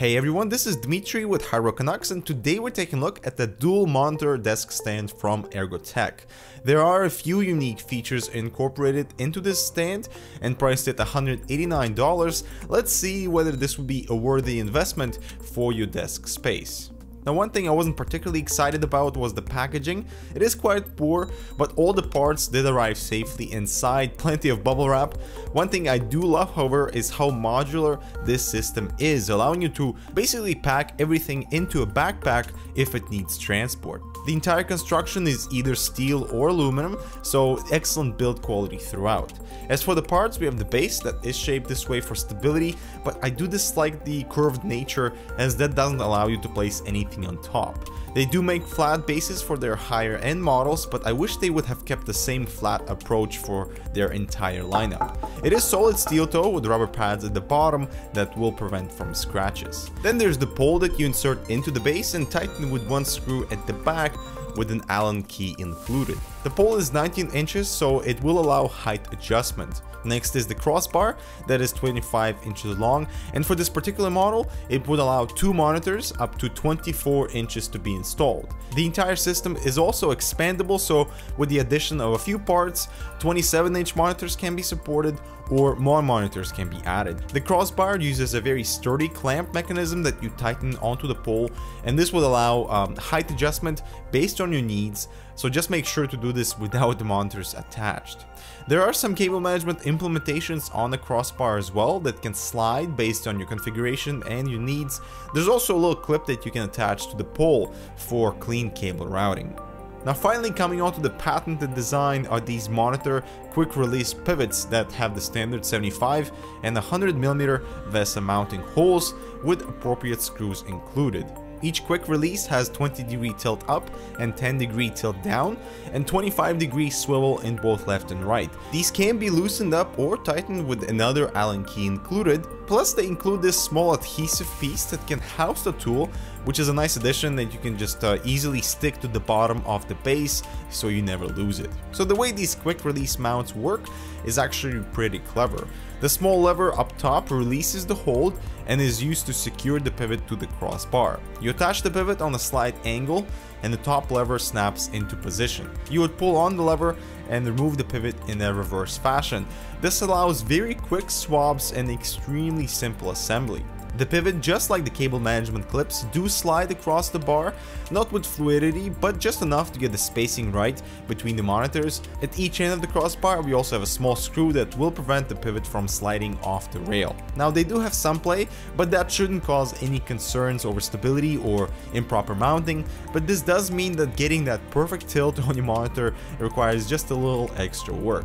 Hey everyone, this is Dmitry with Canucks, and today we're taking a look at the dual monitor desk stand from Ergotech. There are a few unique features incorporated into this stand and priced at $189. Let's see whether this would be a worthy investment for your desk space. Now, one thing I wasn't particularly excited about was the packaging. It is quite poor, but all the parts did arrive safely inside, plenty of bubble wrap. One thing I do love, however, is how modular this system is, allowing you to basically pack everything into a backpack if it needs transport. The entire construction is either steel or aluminum, so excellent build quality throughout. As for the parts, we have the base that is shaped this way for stability, but I do dislike the curved nature as that doesn't allow you to place anything on top. They do make flat bases for their higher end models, but I wish they would have kept the same flat approach for their entire lineup. It is solid steel toe with rubber pads at the bottom that will prevent from scratches. Then there's the pole that you insert into the base and tighten with one screw at the back with an Allen key included. The pole is 19 inches, so it will allow height adjustment. Next is the crossbar that is 25 inches long, and for this particular model it would allow 2 monitors up to 24 inches to be installed. The entire system is also expandable, so with the addition of a few parts, 27-inch monitors can be supported or more monitors can be added. The crossbar uses a very sturdy clamp mechanism that you tighten onto the pole, and this will allow height adjustment based on your needs, so just make sure to do this without the monitors attached. There are some cable management implementations on the crossbar as well that can slide based on your configuration and your needs. There's also a little clip that you can attach to the pole for clean cable routing. Now finally, coming on to the patented design are these monitor quick release pivots that have the standard 75 and 100mm VESA mounting holes with appropriate screws included. Each quick release has 20-degree tilt up and 10-degree tilt down, and 25-degree swivel in both left and right. These can be loosened up or tightened with another Allen key included. Plus, they include this small adhesive piece that can house the tool, which is a nice addition that you can just easily stick to the bottom of the base so you never lose it. So the way these quick release mounts work is actually pretty clever. The small lever up top releases the hold and is used to secure the pivot to the crossbar. You attach the pivot on a slight angle and the top lever snaps into position. You would pull on the lever and remove the pivot in a reverse fashion. This allows very quick swaps and extremely simple assembly. The pivot, just like the cable management clips, do slide across the bar, not with fluidity, but just enough to get the spacing right between the monitors. At each end of the crossbar, we also have a small screw that will prevent the pivot from sliding off the rail. Now, they do have some play, but that shouldn't cause any concerns over stability or improper mounting, but this does mean that getting that perfect tilt on your monitor requires just a little extra work.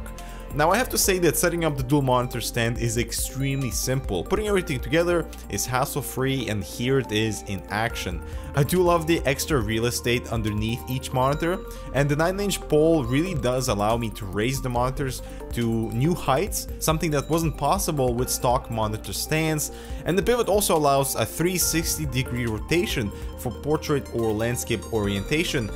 Now, I have to say that setting up the dual monitor stand is extremely simple. Putting everything together is hassle-free, and here it is in action. I do love the extra real estate underneath each monitor, and the 9-inch pole really does allow me to raise the monitors to new heights, something that wasn't possible with stock monitor stands. And the pivot also allows a 360-degree rotation for portrait or landscape orientation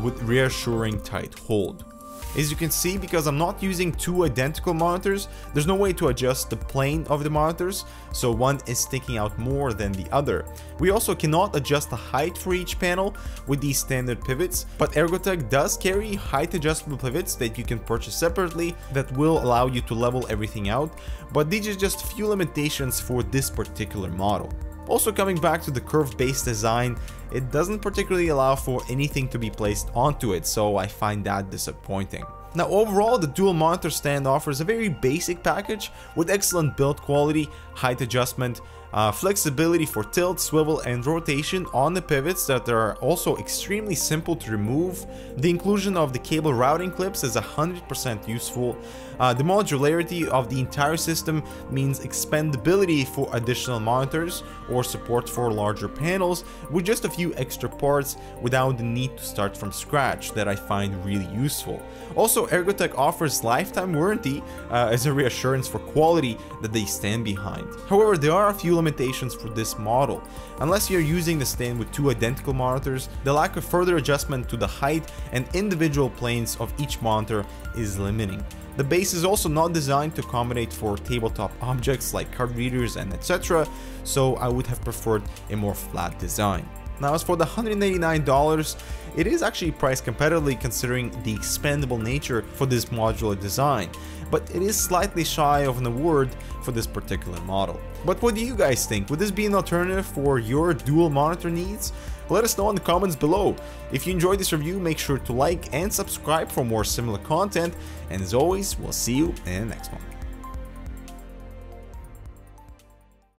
with reassuring tight hold. As you can see, because I'm not using 2 identical monitors, there's no way to adjust the plane of the monitors, so one is sticking out more than the other. We also cannot adjust the height for each panel with these standard pivots, but Ergotech does carry height adjustable pivots that you can purchase separately that will allow you to level everything out, but these are just few limitations for this particular model. Also, coming back to the curved base design, it doesn't particularly allow for anything to be placed onto it, so I find that disappointing. Now, overall, the dual monitor stand offers a very basic package with excellent build quality, height adjustment, flexibility for tilt, swivel, and rotation on the pivots that are also extremely simple to remove. The inclusion of the cable routing clips is 100% useful. The modularity of the entire system means expandability for additional monitors or support for larger panels with just a few extra parts without the need to start from scratch, that I find really useful. Also, Ergotech offers lifetime warranty as a reassurance for quality that they stand behind. However, there are a few limitations for this model. Unless you're using the stand with two identical monitors, the lack of further adjustment to the height and individual planes of each monitor is limiting. The base is also not designed to accommodate for tabletop objects like card readers and etc., so I would have preferred a more flat design. Now, as for the $189, it is actually priced competitively considering the expandable nature for this modular design, but it is slightly shy of an award for this particular model. But what do you guys think? Would this be an alternative for your dual monitor needs? Let us know in the comments below. If you enjoyed this review, make sure to like and subscribe for more similar content, and as always, we'll see you in the next one.